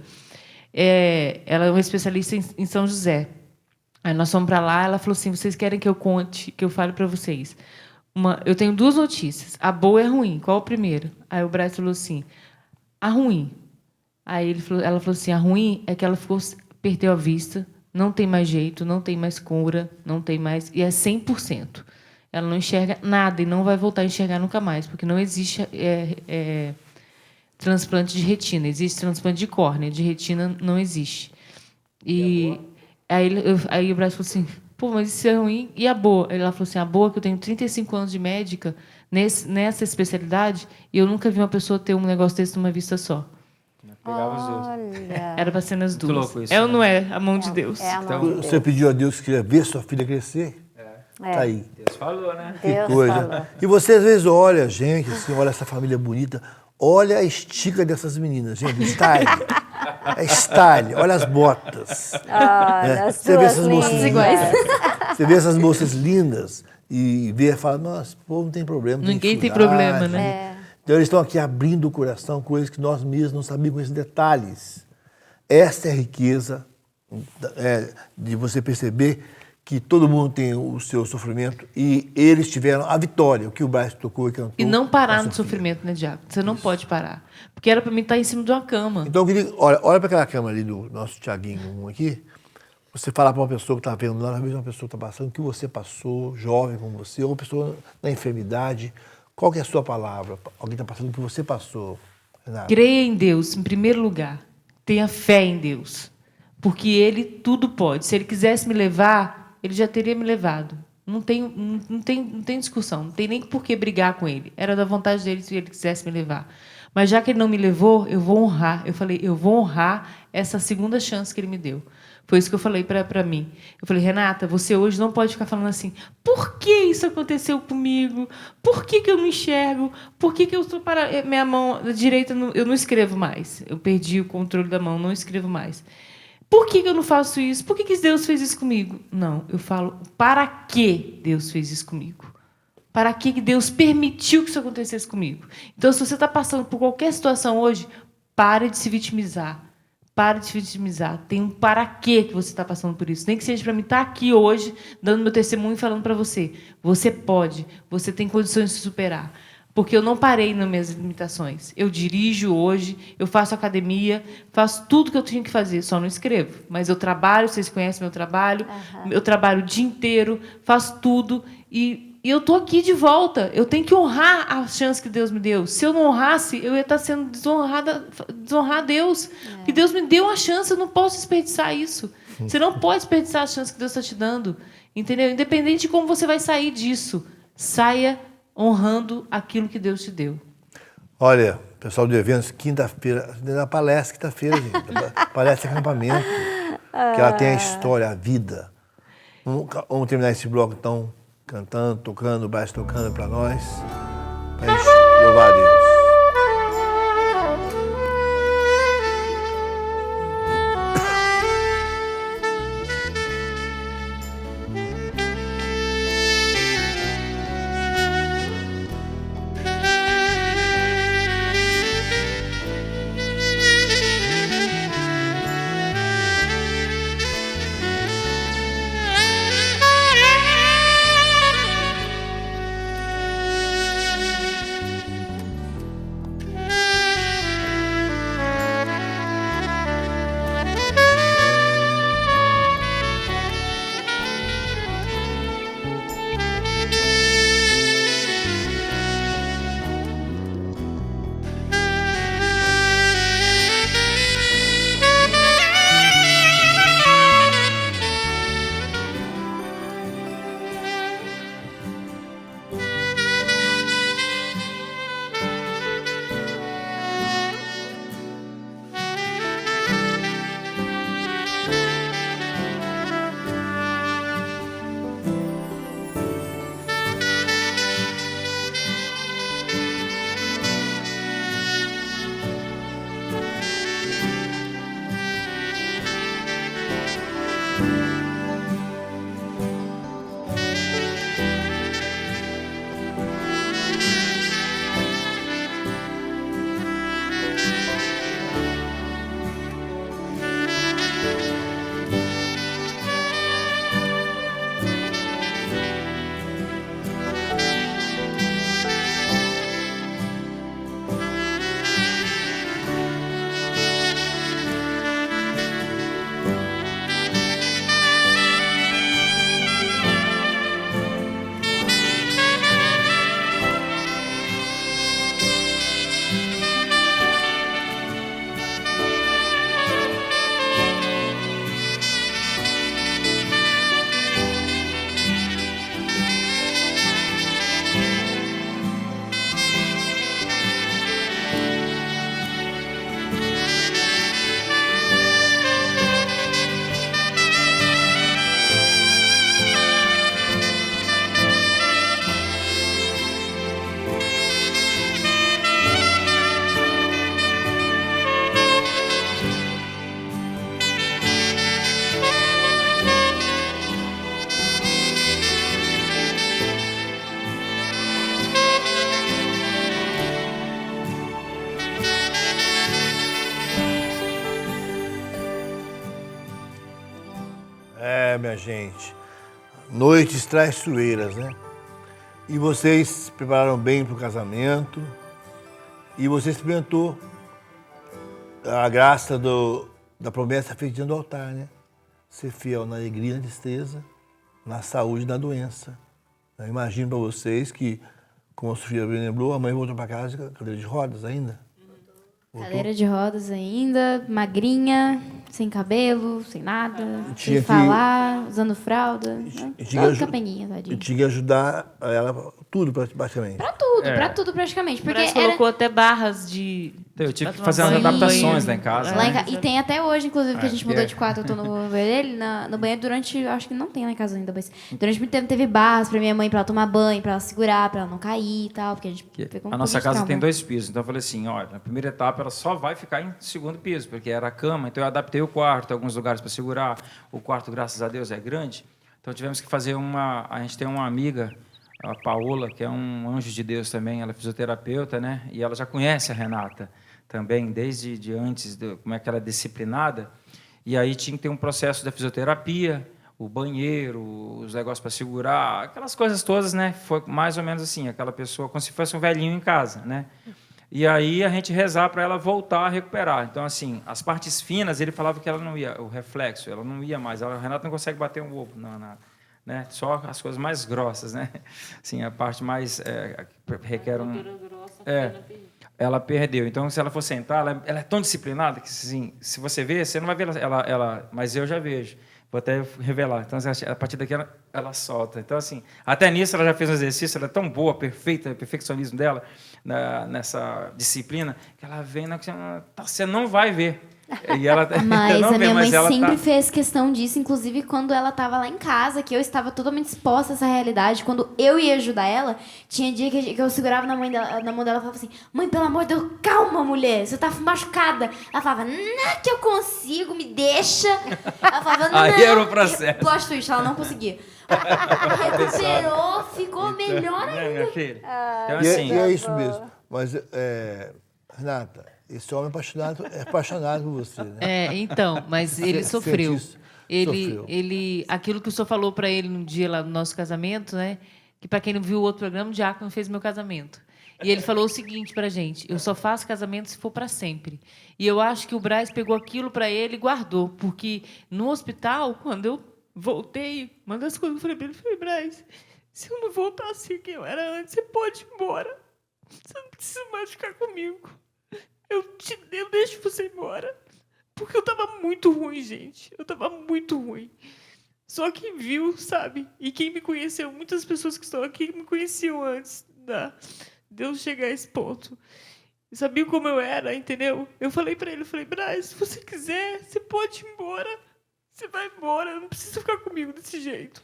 ela é uma especialista em São José. Aí nós fomos para lá, ela falou assim, vocês querem que eu conte, que eu fale para vocês? Eu tenho 2 notícias, a boa e a ruim, qual a primeira? Aí o Braz falou assim, a ruim. Aí ela falou assim, a ruim é que ela perdeu a vista, não tem mais jeito, não tem mais cura, não tem mais, e é 100%. Ela não enxerga nada e não vai voltar a enxergar nunca mais, porque não existe transplante de retina, existe transplante de córnea, de retina não existe. E aí o Braz falou assim, pô, mas isso é ruim, e a boa? Ela falou assim, a boa é que eu tenho 35 anos de médica nessa especialidade, e eu nunca vi uma pessoa ter um negócio desse numa vista só. Pegava os dois. Olha. Era para ser nas duas. Muito louco isso, ou né? não é? A mão de Deus. É a mão Então, de Deus. Você pediu a Deus que queria ver sua filha crescer? Tá aí. Deus falou, né? Que Deus coisa. falou. E você às vezes olha, gente, assim, olha essa família bonita, olha a estica dessas meninas, gente, style. É style, olha as botas. Olha, as Você vê duas essas moças lindas. iguais. Você vê essas moças lindas e vê e fala, nossa, pô, não tem problema. Ninguém tem dificuldade. problema, né? É. Então eles estão aqui abrindo o coração, coisas que nós mesmos não sabíamos esses detalhes. Esta é a riqueza de você perceber que todo mundo tem o seu sofrimento e eles tiveram a vitória, o que o Braz tocou e cantou. E não parar no Nossa, sofrimento, né, Diaco? Você não pode parar. Porque era para mim estar em cima de uma cama. Então, eu queria, olha para aquela câmera ali do nosso Tiaguinho aqui, você falar para uma pessoa que está vendo lá, às vezes uma pessoa que está passando, o que você passou, jovem como você, ou uma pessoa na enfermidade, qual que é a sua palavra? Alguém está passando o que você passou, Renata? Creia em Deus, em primeiro lugar. Tenha fé em Deus. Porque Ele tudo pode. Se Ele quisesse me levar, Ele já teria me levado. Não tem discussão. Não tem nem por que brigar com Ele. Era da vontade dEle se Ele quisesse me levar. Mas já que Ele não me levou, eu vou honrar. Eu falei, eu vou honrar essa segunda chance que Ele me deu. Foi isso que eu falei para mim. Eu falei, Renata, você hoje não pode ficar falando assim, por que isso aconteceu comigo? Por que eu não enxergo? Por que eu estou para minha mão direita, eu não escrevo mais. Eu perdi o controle da mão, não escrevo mais. Por que eu não faço isso? Por que Deus fez isso comigo? Não, eu falo, para que Deus fez isso comigo? Para que Deus permitiu que isso acontecesse comigo? Então, se você está passando por qualquer situação hoje, pare de se vitimizar. Pare de se vitimizar. Tem um para quê que você está passando por isso. Nem que seja para mim estar aqui hoje, dando meu testemunho e falando para você. Você pode, você tem condições de se superar. Porque eu não parei nas minhas limitações. Eu dirijo hoje, eu faço academia, faço tudo que eu tinha que fazer, só não escrevo. Mas eu trabalho, vocês conhecem meu trabalho, eu trabalho o dia inteiro, faço tudo e eu estou aqui de volta. Eu tenho que honrar a chance que Deus me deu. Se eu não honrasse, eu ia estar sendo desonrar a Deus. Porque Deus me deu uma chance, eu não posso desperdiçar isso. Você não pode desperdiçar a chance que Deus está te dando. Entendeu? Independente de como você vai sair disso, saia honrando aquilo que Deus te deu. Olha, pessoal do Eventos, quinta-feira, na palestra, quinta-feira, gente. Palestra de acampamento. Que ela tem a história, a vida. Vamos terminar esse bloco, então, cantando, tocando, o Braz tocando para nós. Para a gente louvar a Deus. minha gente. Noites traiçoeiras, né? E vocês se prepararam bem para o casamento. E você experimentou a graça da promessa feita diante do altar, né? Ser fiel na alegria, na tristeza, na saúde e na doença. Eu imagino para vocês que, como a Sofia bem lembrou, a mãe voltou para casa com cadeira de rodas ainda. Cadeira de rodas ainda, magrinha, sem cabelo, sem nada, Tinha sem falar, usando fralda. tinha Capenguinha, E tadinho. tinha que ajudar ela tudo, praticamente. Pra tudo praticamente. O Porque Braz era... colocou até barras de... Então, eu tive que pra fazer umas tomar banho. adaptações lá em casa. Lá né? em ca- E tem até hoje, inclusive, que a gente É, mudou é. de quarto. Eu tô no banheiro dele, no banheiro durante... Acho que não tem lá em casa ainda, mas... Durante muito tempo teve barras pra minha mãe, pra ela tomar banho, pra ela segurar, pra ela não cair e tal. Porque a gente pegou um A nossa pouco de casa trauma. tem 2 pisos, então eu falei assim, olha, na primeira etapa ela só vai ficar em segundo piso, porque era a cama, então eu adaptei o quarto, alguns lugares para segurar. O quarto, graças a Deus, é grande. Então tivemos que fazer a gente tem uma amiga, a Paola, que é um anjo de Deus também, ela é fisioterapeuta, né? E ela já conhece a Renata também, desde antes, como é que ela é disciplinada. E aí tinha que ter um processo da fisioterapia, o banheiro, os negócios para segurar, aquelas coisas todas, né? Foi mais ou menos assim, aquela pessoa como se fosse um velhinho em casa, né? E aí a gente rezar para ela voltar a recuperar. Então, assim, as partes finas, ele falava que ela não ia, o reflexo, ela não ia mais. A Renata não consegue bater um ovo, né? Só as coisas mais grossas, né? Assim, a parte mais que requer ela perdeu. Então, se ela for sentar, ela é tão disciplinada que, assim, se você ver, você não vai ver ela, mas eu já vejo. Vou até revelar. Então, a partir daqui, ela solta. Então, assim, até nisso ela já fez um exercício, ela é tão boa, perfeita, o perfeccionismo dela, nessa disciplina, que ela vem, você não vai ver. E ela, Mas não a vê, minha mãe mas ela sempre tá... fez questão disso, inclusive quando ela estava lá em casa, que eu estava totalmente exposta a essa realidade. Quando eu ia ajudar ela, tinha dia que eu segurava na mão dela e falava assim: mãe, pelo amor de Deus, calma, mulher, você tá machucada. Ela falava: não, que eu consigo, me deixa. Ela falava: não. Aí era o processo. Plot twist, ela não conseguia. Recuperou, ficou melhor Né, ainda. minha filha? Então, E assim, é isso mesmo. Mas, Renata, esse homem é apaixonado por você, né? Então, mas ele Sente sofreu. isso? Sofreu. Aquilo que o senhor falou para ele no dia lá do nosso casamento, né? Que para quem não viu o outro programa, o Diácono fez meu casamento. E ele falou o seguinte para a gente: eu só faço casamento se for para sempre. E eu acho que o Braz pegou aquilo para ele e guardou, porque no hospital, quando eu voltei, uma das coisas que eu falei para ele, foi: Braz, se eu não voltar assim que eu era antes, você pode ir embora. Você não precisa mais ficar comigo. Eu deixo você embora. Porque eu tava muito ruim, gente. Eu tava muito ruim. Só quem viu, sabe? E quem me conheceu, muitas pessoas que estão aqui me conheciam antes de eu chegar a esse ponto. Sabiam como eu era, entendeu? Eu falei pra ele, Braz, se você quiser, você pode ir embora. Você vai embora, não precisa ficar comigo desse jeito.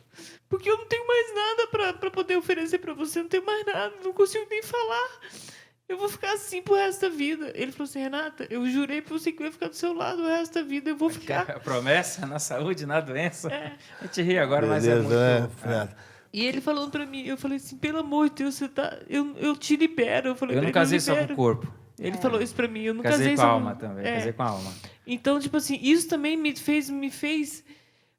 Porque eu não tenho mais nada pra poder oferecer pra você, não tenho mais nada, não consigo nem falar. Eu vou ficar assim pro resto da vida. Ele falou assim: Renata, eu jurei pra você que eu ia ficar do seu lado o resto da vida. Eu vou ficar. A promessa na saúde, na doença. A gente ri agora, mas é Beleza, muito... né, Renata? E ele falando pra mim, eu falei assim: pelo amor de Deus, você tá... eu te libero. Eu falei, Eu não casei só com o corpo. Ele falou isso pra mim. Eu não Casei com só a alma também. Casei com a alma. Então, tipo assim, isso também me fez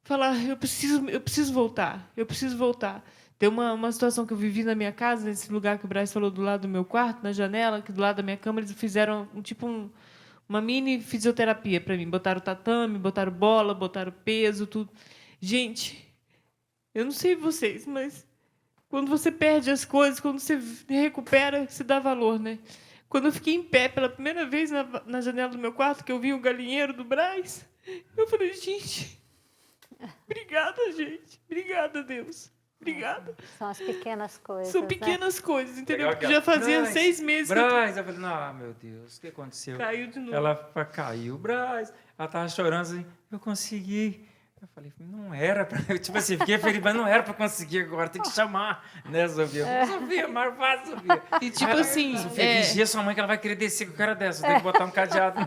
falar: eu preciso voltar. Eu preciso voltar. Tem uma situação que eu vivi na minha casa, nesse lugar que o Braz falou, do lado do meu quarto, na janela, que do lado da minha cama, eles fizeram uma mini fisioterapia para mim. Botaram tatame, botaram bola, botaram peso, tudo. Gente, eu não sei vocês, mas quando você perde as coisas, quando você recupera, você dá valor, né? Quando eu fiquei em pé pela primeira vez na janela do meu quarto, que eu vi o galinheiro do Braz, eu falei: gente, obrigada, gente. Obrigada, Deus. Obrigada. São as pequenas coisas. São pequenas coisas, entendeu? Legal, Porque já fazia Braz, 6 meses Braz, eu falei: não, meu Deus, o que aconteceu? Caiu de novo. Ela caiu, Braz. Ela tava chorando assim: eu consegui. Eu falei: não era pra... Tipo assim, fiquei feliz, mas não era pra conseguir agora, tem que chamar, né, Sofia? Sofia, mais fácil, Sofia. E tipo assim, Sofia, vigia sua mãe que ela vai querer descer com o cara dessa, tem que botar um cadeado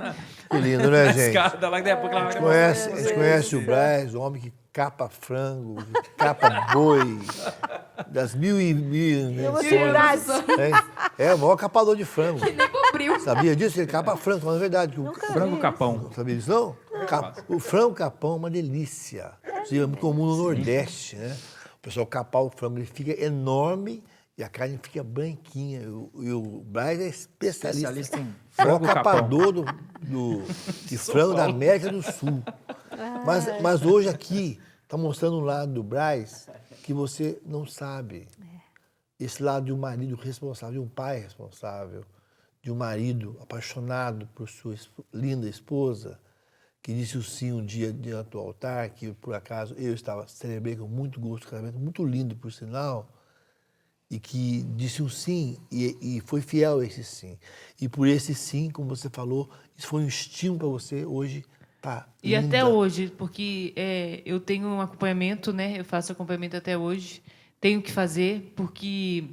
Que lindo, né, na gente? escada lá, que daqui a pouco ela vai... A gente conhece o Braz, o homem que capa frango, que capa boi, das mil invenções. É o maior capador de frango. Sabia disso? Ele capa frango, mas é verdade. Frango capão. Sabia disso, não? O frango capão é uma delícia. Isso é muito comum no Nordeste, né? O pessoal capar o frango, ele fica enorme e a carne fica branquinha. E o Braz é especialista em é o frango capador de frango da América do Sul. Mas hoje aqui está mostrando um lado do Braz que você não sabe. Esse lado de um marido responsável, de um pai responsável, de um marido apaixonado por sua linda esposa, que disse o sim um dia diante do altar, que por acaso eu celebrei com muito gosto, um casamento muito lindo, por sinal, e que disse um sim e foi fiel a esse sim. E por esse sim, como você falou, isso foi um estímulo para você hoje. Tá, e até hoje, porque eu tenho um acompanhamento, né? Eu faço acompanhamento até hoje, tenho que fazer, porque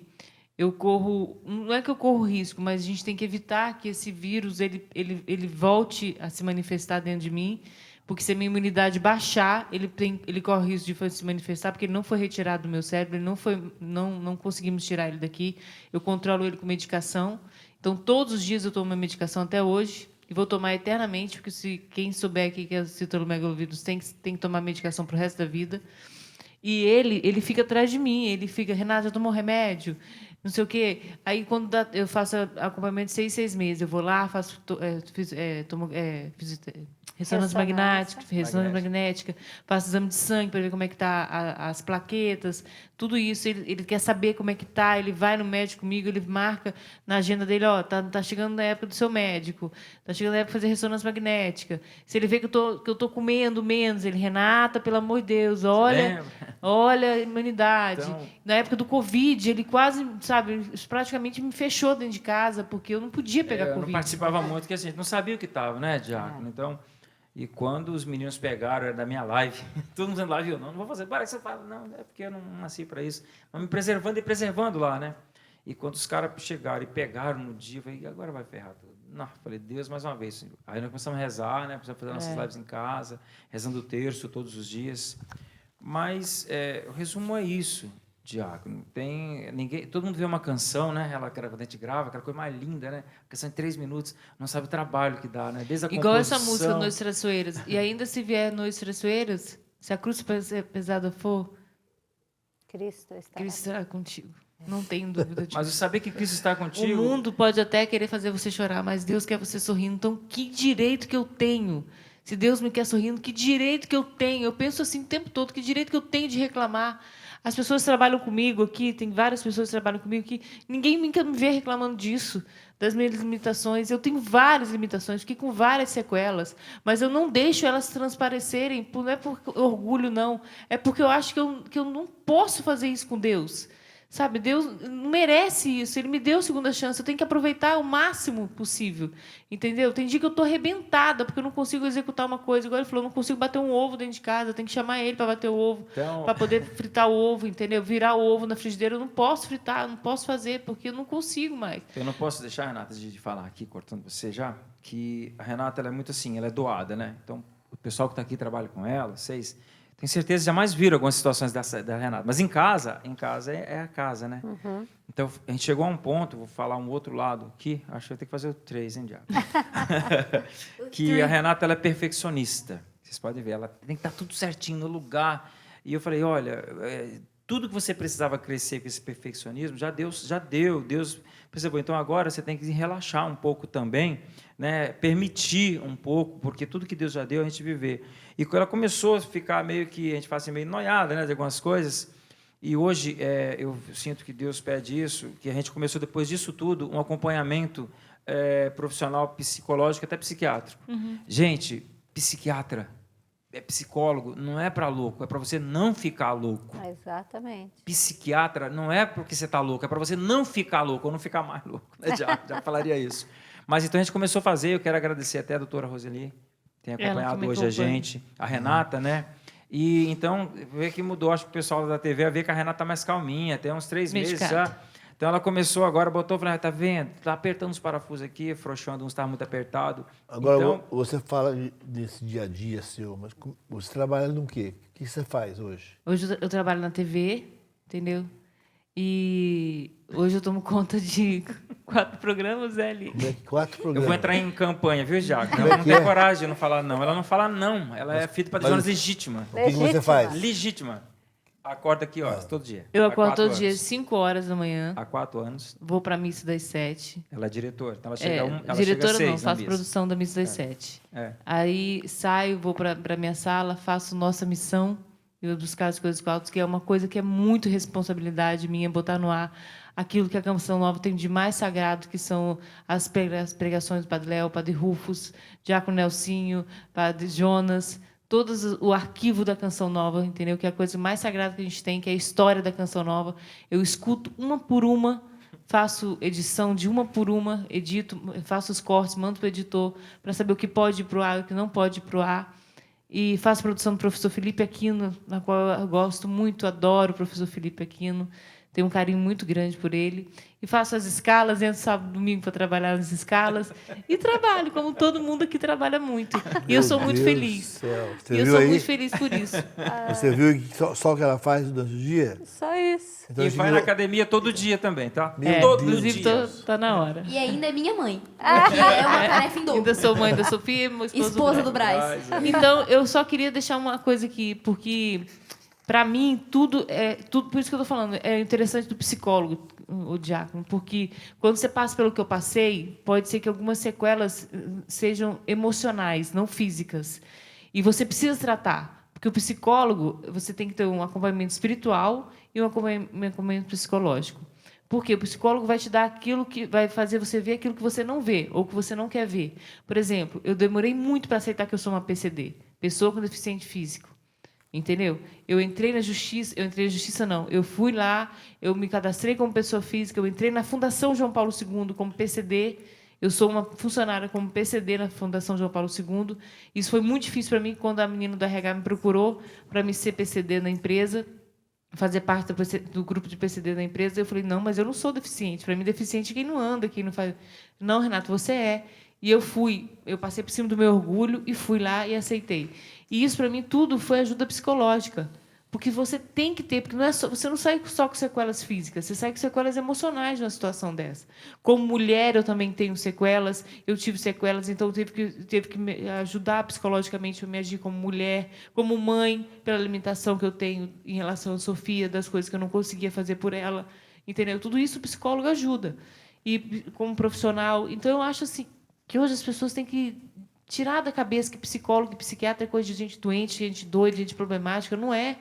eu corro, não é que eu corro risco, mas a gente tem que evitar que esse vírus ele volte a se manifestar dentro de mim, porque se a minha imunidade baixar, ele corre risco de se manifestar, porque ele não foi retirado do meu cérebro, não conseguimos tirar ele daqui. Eu controlo ele com medicação. Então, todos os dias eu tomo uma medicação até hoje, e vou tomar eternamente, porque quem souber que é citolomegalovírus tem que tomar medicação para o resto da vida. E ele fica atrás de mim, ele fica, Renata, já tomou remédio? Não sei o quê. Aí, quando eu faço acompanhamento de 6 meses, eu vou lá, faço ressonância magnética, faço exame de sangue para ver como é que tá as plaquetas, tudo isso. Ele quer saber como é que tá, ele vai no médico comigo, ele marca na agenda dele, ó, tá chegando a época do seu médico, tá chegando a época de fazer ressonância magnética. Se ele vê que eu tô comendo menos, ele, Renata, pelo amor de Deus, olha a imunidade. Então, na época do Covid, ele quase, sabe, praticamente me fechou dentro de casa, porque eu não podia pegar Covid. Eu não participava muito, porque a gente não sabia o que estava, né, Diácono? Então, e quando os meninos pegaram, era da minha live, todo mundo na live, eu não vou fazer, para que você fala, não, é porque eu não nasci para isso. Mas me preservando e preservando lá, né? E quando os caras chegaram e pegaram no dia, eu falei, agora vai ferrar tudo. Não, falei, Deus, mais uma vez. Aí nós começamos a rezar, né? Precisamos fazer nossas lives em casa, rezando o terço todos os dias. Mas o resumo é isso, Diácono. Todo mundo vê uma canção, né? Quando a gente grava, aquela coisa mais linda, né? A canção em 3 minutos, não sabe o trabalho que dá, né? Desde a igual composição. Essa música, Noites Traiçoeiras. E ainda se vier Noites Traiçoeiras, se a cruz pesada for, Cristo estará contigo. Não tenho dúvida disso. Mas saber que Cristo está contigo... O mundo pode até querer fazer você chorar, mas Deus quer você sorrindo. Então, que direito que eu tenho? Se Deus me quer sorrindo, que direito que eu tenho? Eu penso assim o tempo todo, que direito que eu tenho de reclamar? As pessoas que trabalham comigo aqui, tem várias pessoas que trabalham comigo que ninguém nunca me vê reclamando disso, das minhas limitações. Eu tenho várias limitações, fiquei com várias sequelas, mas eu não deixo elas transparecerem, não é por orgulho, não. É porque eu acho que eu não posso fazer isso com Deus. Sabe, Deus não merece isso. Ele me deu segunda chance. Eu tenho que aproveitar o máximo possível. Entendeu? Tem dia que eu estou arrebentada, porque eu não consigo executar uma coisa. Igual ele falou, eu não consigo bater um ovo dentro de casa. Eu tenho que chamar ele para bater o ovo, então... para poder fritar o ovo, entendeu? Virar o ovo na frigideira. Eu não posso fritar, não posso fazer, porque eu não consigo mais. Eu não posso deixar, Renata, de falar aqui, cortando você já, que a Renata ela é muito assim, ela é doada, né? Então, o pessoal que está aqui trabalha com ela, vocês... Tenho certeza que jamais viram algumas situações da Renata. Mas em casa é a casa, né? Uhum. Então, a gente chegou a um ponto, vou falar um outro lado aqui, acho que eu tenho que fazer o 3, hein, Diabo? Que a Renata ela é perfeccionista. Vocês podem ver, ela tem que estar tudo certinho no lugar. E eu falei, olha, tudo que você precisava crescer com esse perfeccionismo, já deu. Deus percebeu. Então, agora você tem que relaxar um pouco também, né? Permitir um pouco, porque tudo que Deus já deu, a gente viver. E quando ela começou a ficar meio que, a gente fala assim, meio noiada, né, de algumas coisas, e hoje eu sinto que Deus pede isso, que a gente começou, depois disso tudo, um acompanhamento profissional, psicológico, até psiquiátrico. Uhum. Gente, psiquiatra, psicólogo, não é para louco, é para você não ficar louco. Exatamente. Psiquiatra não é porque você está louco, é para você não ficar louco ou não ficar mais louco. Né? Já falaria isso. Mas então a gente começou a fazer, eu quero agradecer até a doutora Roseli, tem acompanhado hoje a gente, a Renata, né? E então, vê que mudou, acho que o pessoal da TV a ver que a Renata está mais calminha, até uns 3 meses já. Então ela começou agora, botou, falou, tá vendo? Tá apertando os parafusos aqui, afrouxando, uns estavam muito apertado. Agora, então, você fala desse dia a dia seu, mas você trabalha no quê? O que você faz hoje? Hoje eu trabalho na TV, entendeu? E hoje eu tomo conta de 4 programas, Eli. Como é que 4 Eu programas? vou entrar em campanha, viu, Jaco? Como é Ela não que tem é? coragem de não falar não. Ela não fala não. Ela é filha de Padre Jonas legítima. O que você faz? Legítima. Acorda aqui, ó, todo dia. Eu Há acordo 4 todo dia às anos. 5 horas da manhã. Há 4 anos. Vou pra missa das 7. Ela é diretora. Então ela chega, ela Diretora chega às 6 não, na faço missa. produção da missa das 7. É. Aí saio, vou pra minha sala, faço nossa missão, eu buscar as coisas altas, que é uma coisa que é muito responsabilidade minha, botar no ar aquilo que a Canção Nova tem de mais sagrado, que são as pregações do Padre Léo, Padre Rufus, Diácono Nelsinho, Padre Jonas, todo o arquivo da Canção Nova, entendeu? Que é a coisa mais sagrada que a gente tem, que é a história da Canção Nova. Eu escuto uma por uma, faço edição de uma por uma, edito, faço os cortes, mando para o editor para saber o que pode ir para o ar e o que não pode ir para o ar. E faço produção do professor Felipe Aquino, na qual eu gosto muito, adoro o professor Felipe Aquino. Tenho um carinho muito grande por ele. E faço as escalas, entro sábado e domingo para trabalhar nas escalas. E trabalho, como todo mundo aqui trabalha muito. E eu sou muito feliz. Você E eu viu sou aí? muito feliz por isso. Você viu que só o que ela faz durante o dia? Só isso. Então, E isso vai que na eu- academia todo dia também, tá? Meu Todos Deus. os Inclusive, dias. tá na hora. E ainda é minha mãe. Porque é uma tarefa em dobro. Ainda sou mãe da Sofia, meu Esposa do Braz. Então, eu só queria deixar uma coisa aqui, porque, para mim, tudo, por isso que eu estou falando, é interessante do psicólogo, o diácono, porque quando você passa pelo que eu passei, pode ser que algumas sequelas sejam emocionais, não físicas. E você precisa tratar, porque o psicólogo, você tem que ter um acompanhamento espiritual e um acompanhamento psicológico. Porque o psicólogo vai te dar aquilo que vai fazer você ver aquilo que você não vê ou que você não quer ver. Por exemplo, eu demorei muito para aceitar que eu sou uma PCD, pessoa com deficiente físico. Entendeu? Eu entrei na justiça não. Eu fui lá, eu me cadastrei como pessoa física, eu entrei na Fundação João Paulo II como PCD. Eu sou uma funcionária como PCD na Fundação João Paulo II. Isso foi muito difícil para mim quando a menina do RH me procurou para me ser PCD na empresa, fazer parte do grupo de PCD da empresa. Eu falei, não, mas eu não sou deficiente. Para mim, deficiente é quem não anda, quem não faz... Não, Renato, você é. E eu passei por cima do meu orgulho e fui lá e aceitei. E isso, para mim, tudo foi ajuda psicológica. Porque você tem que ter, porque não é só, você não sai só com sequelas físicas, você sai com sequelas emocionais numa situação dessa. Como mulher, eu também tenho sequelas, eu tive sequelas, então teve que me ajudar psicologicamente para me agir como mulher, como mãe, pela limitação que eu tenho em relação à Sofia, das coisas que eu não conseguia fazer por ela. Entendeu? Tudo isso o psicólogo ajuda. E como profissional, então eu acho assim que hoje as pessoas têm que tirar da cabeça que psicólogo e psiquiatra é coisa de gente doente, gente doida, gente problemática. Não é.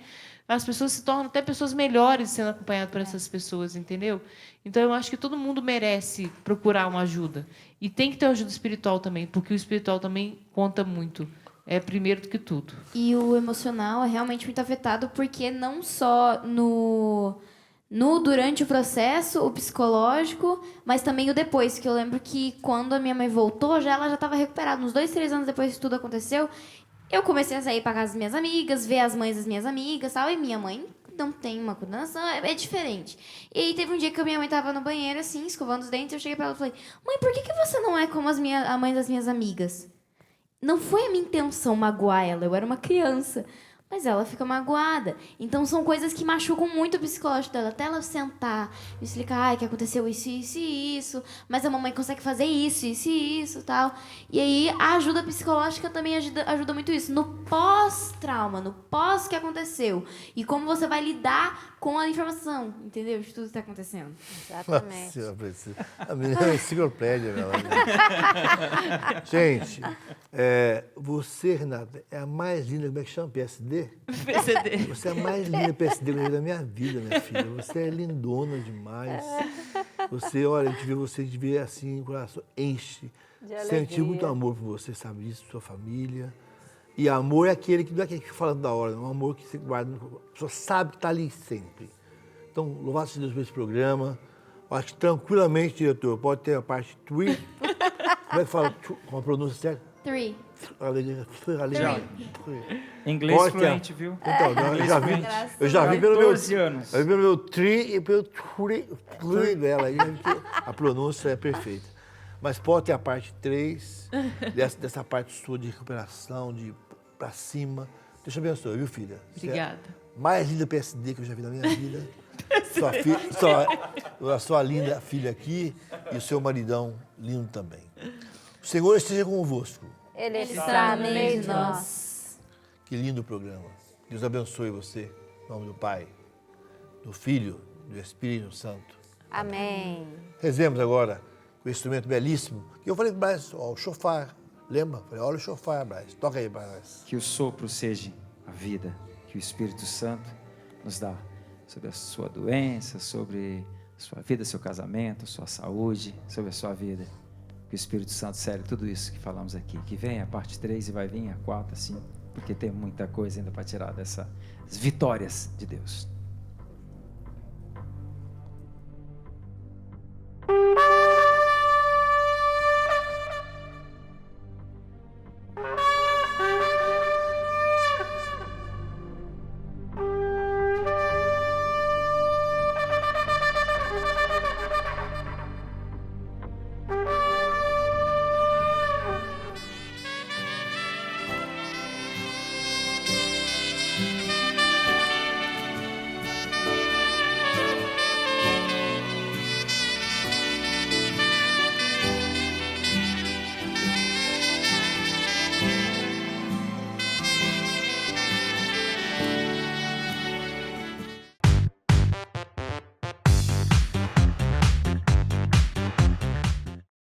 As pessoas se tornam até pessoas melhores sendo acompanhadas por essas pessoas, entendeu? Então, eu acho que todo mundo merece procurar uma ajuda. E tem que ter ajuda espiritual também, porque o espiritual também conta muito. É primeiro do que tudo. E o emocional é realmente muito afetado, porque não só durante o processo, o psicológico, mas também o depois, que eu lembro que quando a minha mãe voltou, ela já estava recuperada. Uns 2, 3 anos depois que tudo aconteceu, eu comecei a sair para casa das minhas amigas, ver as mães das minhas amigas, tal, e minha mãe não tem uma coordenação, é diferente. E aí teve um dia que a minha mãe estava no banheiro, assim, escovando os dentes, eu cheguei para ela e falei, mãe, por que você não é como a mãe das minhas amigas? Não foi a minha intenção magoar ela, eu era uma criança. Mas ela fica magoada. Então, são coisas que machucam muito o psicológico dela. Até ela sentar e explicar que aconteceu isso, isso e isso. Mas a mamãe consegue fazer isso, isso e isso, tal. E aí, a ajuda psicológica também ajuda muito isso. No pós-trauma, no pós que aconteceu. E como você vai lidar com a informação, entendeu? De tudo que está acontecendo. Exatamente. Nossa, a menina é uma enciclopédia, meu amigo. Gente, você, Renata, é a mais linda, como é que chama? PSD? PCD. Você é a mais linda PSD que eu vi da minha vida, minha filha. Você é lindona demais. Você, olha, a gente vê assim, o coração enche. Sentiu muito amor por você, sabe disso, sua família. E amor é aquele que não é aquele que fala da hora, não. É um amor que você guarda, a pessoa sabe que está ali sempre. Então, louvado seja Deus por esse programa. Eu acho que tranquilamente, diretor, pode ter a parte 3. Como é que fala com a pronúncia certa? 3. Inglês Pode fluente, viu? Então, eu já vi pelo meu 14 anos. Eu vi pelo meu tri e pelo tri dela. Aí a pronúncia é perfeita. Mas pode ter a parte 3, dessa parte sua de recuperação, de pra cima. Deus te abençoe, viu, filha? Você Obrigada. é a mais linda PSD que eu já vi na minha vida. sua linda filha aqui e o seu maridão lindo também. O Senhor esteja convosco. Ele está no meio de nós. Que lindo programa. Deus abençoe você. Em nome do Pai, do Filho, do Espírito Santo. Amém. Rezemos agora com o instrumento belíssimo. Que eu falei para o Braz, ó, o chofar. Lembra? Falei, olha o chofar, Braz. Toca aí, Braz. Que o sopro seja a vida que o Espírito Santo nos dá sobre a sua doença, sobre a sua vida, seu casamento, sua saúde, sobre a sua vida. Que o Espírito Santo cele tudo isso que falamos aqui. Que venha a parte 3 e vai vir a 4, assim, porque tem muita coisa ainda para tirar dessas vitórias de Deus.